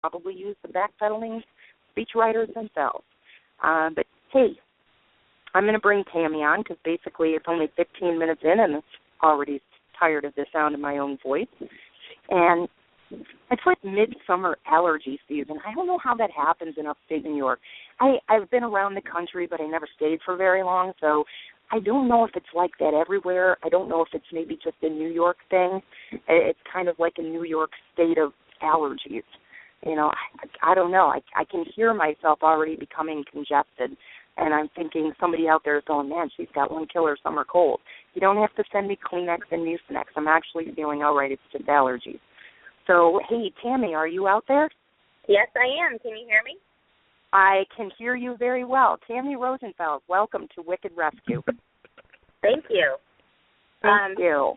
probably use the backpedaling speechwriters themselves. But, hey, I'm going to bring Tammy on because basically it's only 15 minutes in and I'm already tired of the sound of my own voice. And it's like midsummer allergy season. I don't know how that happens in upstate New York. I've been around the country, but I never stayed for very long, so I don't know if it's like that everywhere. I don't know if it's maybe just a New York thing. It's kind of like a New York state of allergies. You know, I don't know. I can hear myself already becoming congested, and I'm thinking somebody out there is going, man, she's got one killer summer cold. You don't have to send me Kleenex and Mucinex. I'm actually feeling all right. It's just allergies. So, hey, Tammy, are you out there? Yes, I am. Can you hear me? I can hear you very well. Tammy Rosenfeld, welcome to Wicked Rescue. Thank you. Thank you.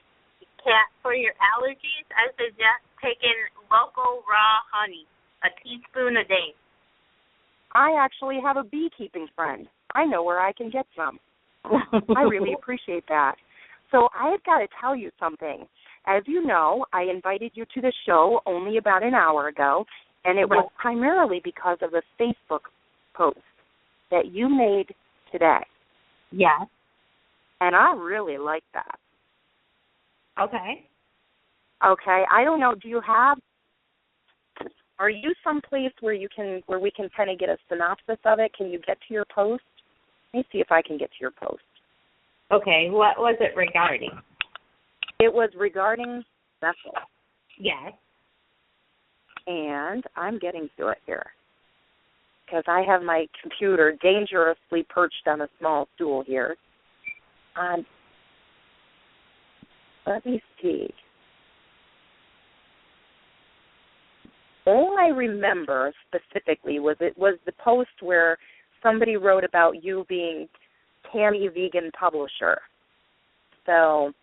Kat, for your allergies, I suggest taking local raw honey, a teaspoon a day. I actually have a beekeeping friend. I know where I can get some. I really appreciate that. So I've got to tell you something. As you know, I invited you to the show only about an hour ago, and it was primarily because of a Facebook post that you made today. Yes. And I really like that. Okay. Okay. I don't know. Are you someplace where we can kind of get a synopsis of it? Can you get to your post? Let me see if I can get to your post. Okay. What was it regarding? It was regarding Cecil. Yes. And I'm getting to it here because I have my computer dangerously perched on a small stool here. Let me see. All I remember specifically was the post where somebody wrote about you being Tammy Vegan Publisher. So,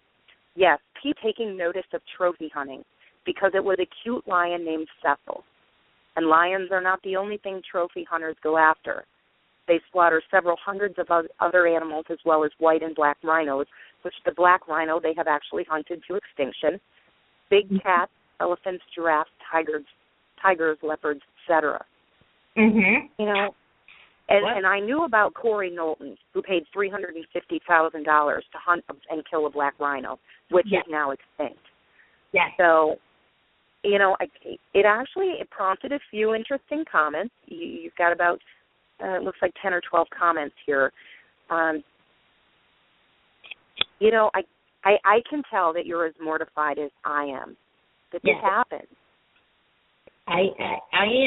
yes, Pete taking notice of trophy hunting because it was a cute lion named Cecil. And lions are not the only thing trophy hunters go after. They slaughter several hundreds of other animals as well as white and black rhinos, which the black rhino they have actually hunted to extinction. Big cats, elephants, giraffes, tigers, leopards, etc. Mm-hmm. You know, and I knew about Corey Knowlton, who paid $350,000 to hunt and kill a black rhino, which is now extinct. Yes. So, you know, it prompted a few interesting comments. You've got about, it looks like 10 or 12 comments here. You know, I can tell that you're as mortified as I am that this happened. I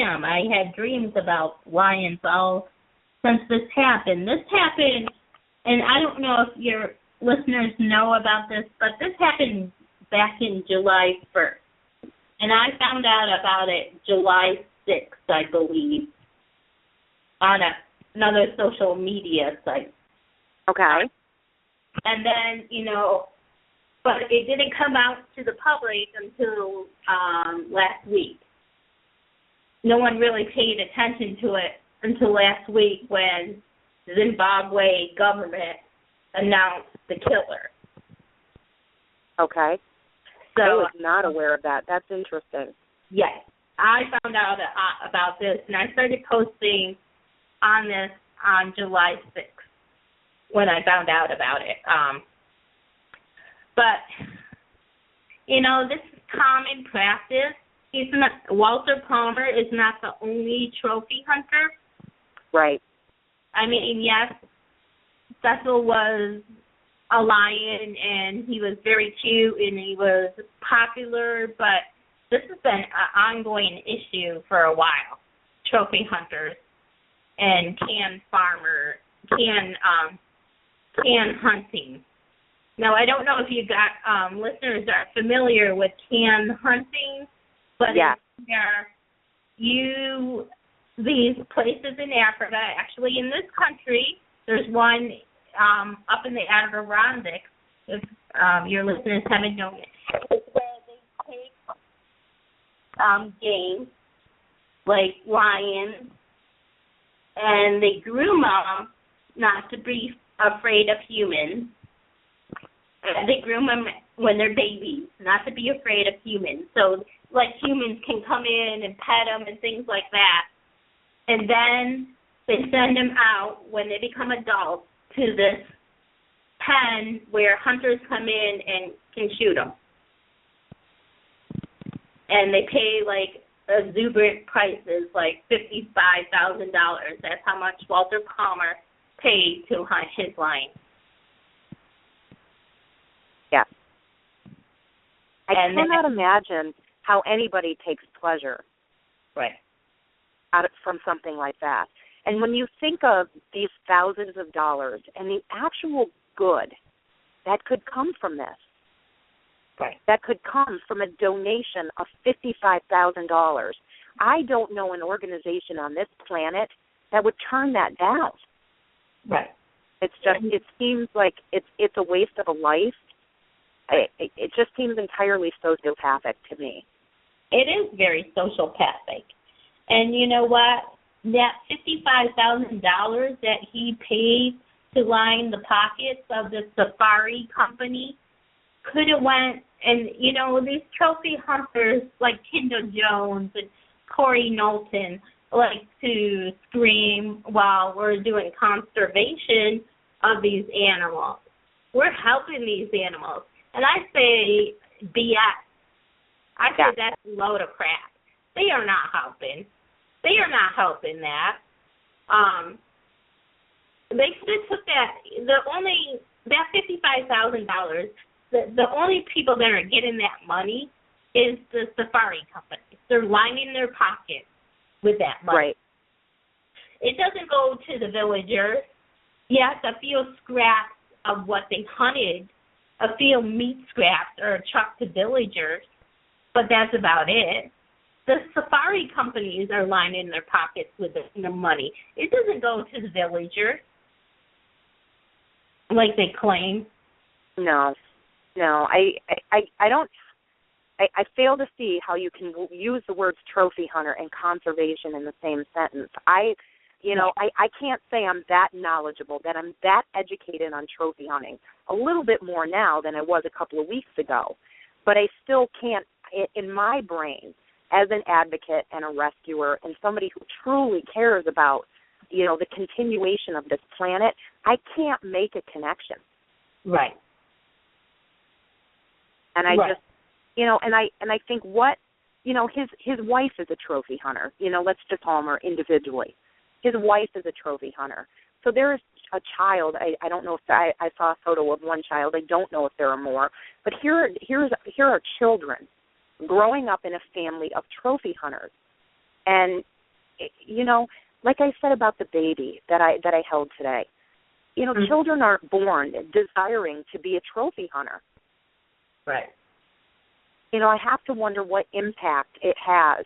am. I had dreams about lions all since this happened. This happened, and I don't know if your listeners know about this, but this happened back in July 1st. And I found out about it July 6th, I believe, on another social media site. Okay. And then, you know, but it didn't come out to the public until last week. No one really paid attention to it until last week when the Zimbabwe government announced the killer. Okay. So, I was not aware of that. That's interesting. Yes. I found out about this, and I started posting on this on July 6th when I found out about it. But, you know, this is common practice. Walter Palmer is not the only trophy hunter. Right. I mean, yes, Cecil was a lion, and he was very cute, and he was popular, but this has been an ongoing issue for a while. Trophy hunters and canned hunting. Now, I don't know if you got listeners that are familiar with canned hunting, but these places in Africa, actually in this country, there's one up in the Adirondacks, if your listeners haven't known it. It's where they take game, like lions, and they groom them not to be afraid of humans. They groom them when they're babies, not to be afraid of humans. So like humans can come in and pet them and things like that. And then they send them out when they become adults to this pen where hunters come in and can shoot them. And they pay like exuberant prices, like $55,000. That's how much Walter Palmer paid to hunt his lion. Yeah. I cannot imagine how anybody takes pleasure from something like that. And when you think of these thousands of dollars and the actual good that could come from this, that could come from a donation of $55,000, I don't know an organization on this planet that would turn that down. Right. It's just, it seems like it's a waste of a life. It just seems entirely sociopathic to me. It is very sociopathic. And you know what? That $55,000 that he paid to line the pockets of the safari company could have went, and, you know, these trophy hunters like Kendall Jones and Corey Knowlton like to scream while we're doing conservation of these animals. We're helping these animals. And I say BS. I say that's a load of crap. They are not helping. They are not helping that. They could have took that. That $55,000. The only people that are getting that money is the safari companies. They're lining their pockets with that money. Right. It doesn't go to the villagers. Yes, a few scraps of what they hunted, a few meat scraps are chucked to villagers, but that's about it. The safari companies are lining their pockets with the money. It doesn't go to the villager like they claim. No, I don't. I fail to see how you can use the words trophy hunter and conservation in the same sentence. I can't say I'm that knowledgeable, that I'm that educated on trophy hunting. A little bit more now than I was a couple of weeks ago, but I still can't, in my brain, as an advocate and a rescuer and somebody who truly cares about, you know, the continuation of this planet, I can't make a connection. Right. And I just, you know, and I think what, you know, his wife is a trophy hunter. You know, let's just call her individually. His wife is a trophy hunter. So there is a child. I don't know if I saw a photo of one child. I don't know if there are more. But here are children growing up in a family of trophy hunters. And, you know, like I said about the baby that I held today, you know, children aren't born desiring to be a trophy hunter. Right. You know, I have to wonder what impact it has.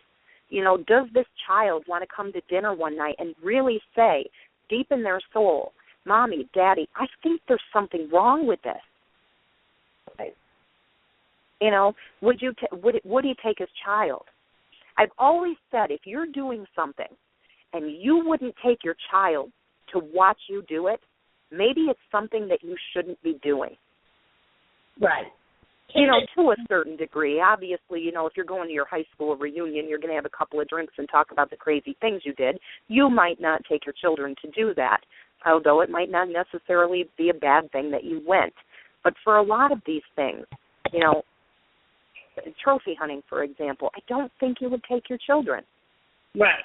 You know, does this child want to come to dinner one night and really say, deep in their soul, Mommy, Daddy, I think there's something wrong with this? Right. You know, would he take his child? I've always said if you're doing something and you wouldn't take your child to watch you do it, maybe it's something that you shouldn't be doing. Right. You know, to a certain degree. Obviously, you know, if you're going to your high school reunion, you're going to have a couple of drinks and talk about the crazy things you did. You might not take your children to do that, although it might not necessarily be a bad thing that you went. But for a lot of these things, you know, trophy hunting, for example, I don't think you would take your children. Right.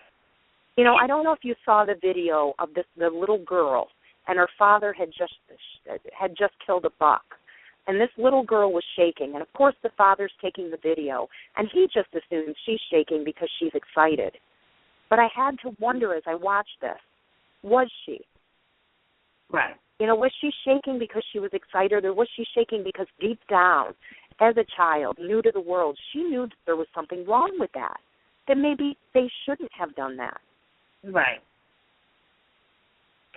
You know, I don't know if you saw the video of the little girl, and her father had just killed a buck. And this little girl was shaking. And, of course, the father's taking the video. And he just assumes she's shaking because she's excited. But I had to wonder as I watched this, was she? Right. You know, was she shaking because she was excited, or was she shaking because deep down, as a child, new to the world, she knew that there was something wrong with that, that maybe they shouldn't have done that? Right.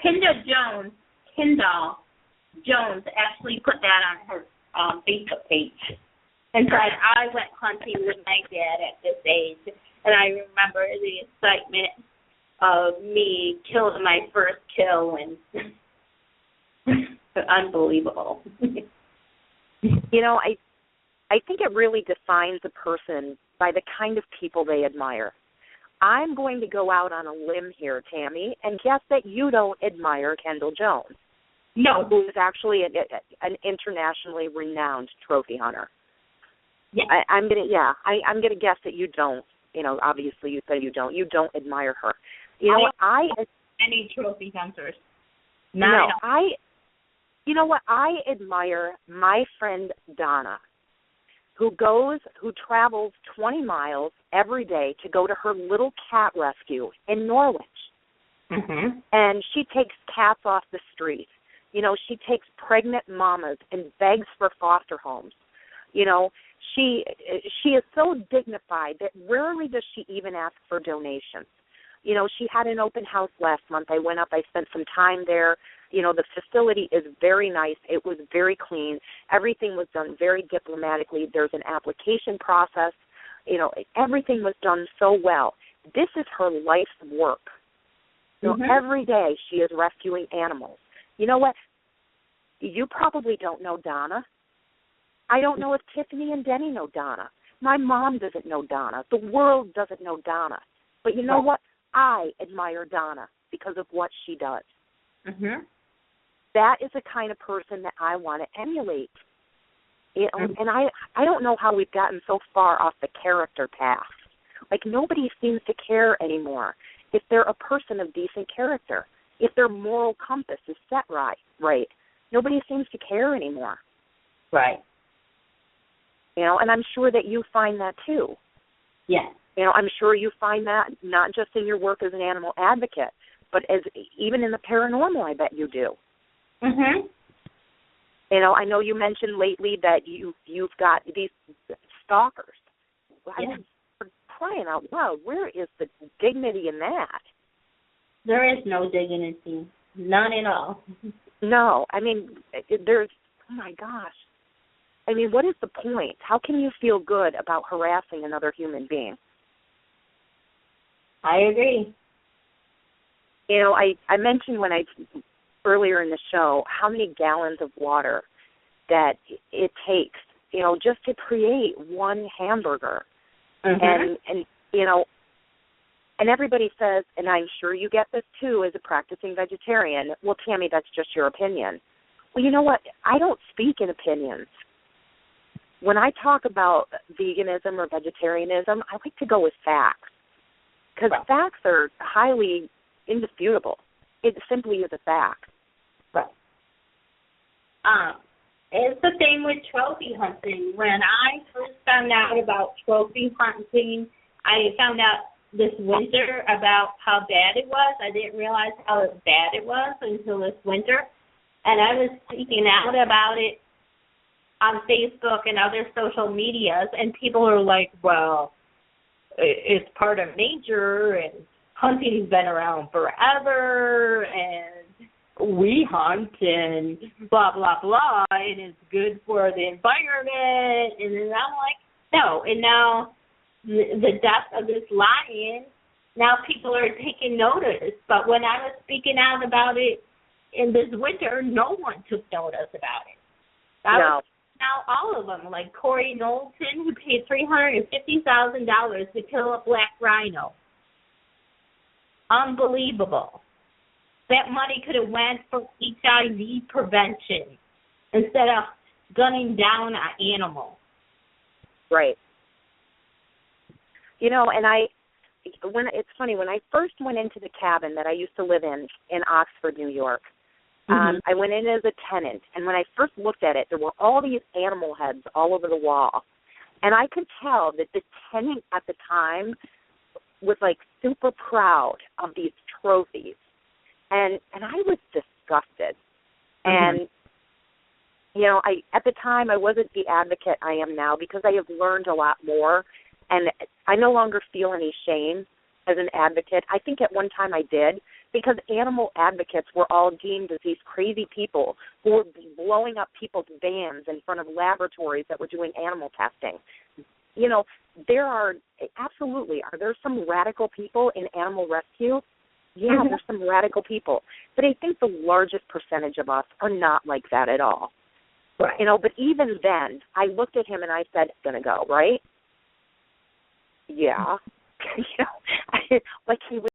Kendall Jones actually put that on her Facebook page and said, I went hunting with my dad at this age, and I remember the excitement of me killing my first kill, and unbelievable. You know, I think it really defines a person by the kind of people they admire. I'm going to go out on a limb here, Tammy, and guess that you don't admire Kendall Jones. No. Who is actually an internationally renowned trophy hunter. Yeah. I'm gonna guess that you don't. You know, obviously you said you don't. You don't admire her. You know what? Any trophy hunters. You know what? I admire my friend Donna, who travels 20 miles every day to go to her little cat rescue in Norwich. Mm-hmm. And she takes cats off the street. You know, she takes pregnant mamas and begs for foster homes. You know, she is so dignified that rarely does she even ask for donations. You know, she had an open house last month. I went up. I spent some time there. You know, the facility is very nice. It was very clean. Everything was done very diplomatically. There's an application process. You know, everything was done so well. This is her life's work. You know, every day she is rescuing animals. You know what? You probably don't know Donna. I don't know if Tiffany and Denny know Donna. My mom doesn't know Donna. The world doesn't know Donna. But you know what? I admire Donna because of what she does. Mm-hmm. That is the kind of person that I want to emulate. You know, and I don't know how we've gotten so far off the character path. Like, nobody seems to care anymore if they're a person of decent character, if their moral compass is set right. Nobody seems to care anymore. Right. You know, and I'm sure that you find that too. Yes. You know, I'm sure you find that not just in your work as an animal advocate, but even in the paranormal, I bet you do. Mhm. You know, I know you mentioned lately that you've got these stalkers. Yeah. For crying out loud, where is the dignity in that? There is no dignity, none at all. No, I mean, there's. Oh my gosh. I mean, what is the point? How can you feel good about harassing another human being? I agree. You know, I mentioned earlier in the show how many gallons of water that it takes, you know, just to create one hamburger. Mm-hmm. And you know, and everybody says, and I'm sure you get this too as a practicing vegetarian, well, Tammy, that's just your opinion. Well, you know what? I don't speak in opinions. When I talk about veganism or vegetarianism, I like to go with facts because facts are highly indisputable. It simply is a fact. Right. It's the same with trophy hunting. When I first found out about trophy hunting, I found out this winter about how bad it was. I didn't realize how bad it was until this winter. And I was speaking out about it on Facebook and other social medias, and people are like, well, it's part of nature, and hunting's been around forever, and we hunt, and blah, blah, blah, and it's good for the environment. And then I'm like, no. And now the death of this lion, now people are taking notice. But when I was speaking out about it in this winter, no one took notice about it. No. Now all of them, like Corey Knowlton, who paid $350,000 to kill a black rhino. Unbelievable. That money could have went for HIV prevention instead of gunning down an animal. Right. You know, and it's funny, when I first went into the cabin that I used to live in Oxford, New York, I went in as a tenant, and when I first looked at it, there were all these animal heads all over the wall. And I could tell that the tenant at the time was, like, super proud of these trophies. And I was disgusted. And, you know, at the time I wasn't the advocate I am now because I have learned a lot more. And I no longer feel any shame as an advocate. I think at one time I did, because animal advocates were all deemed as these crazy people who were blowing up people's vans in front of laboratories that were doing animal testing. You know, are there some radical people in animal rescue? Yeah, there's some radical people. But I think the largest percentage of us are not like that at all. Right. You know, but even then, I looked at him and I said, it's going to go, right? Yeah. Like he was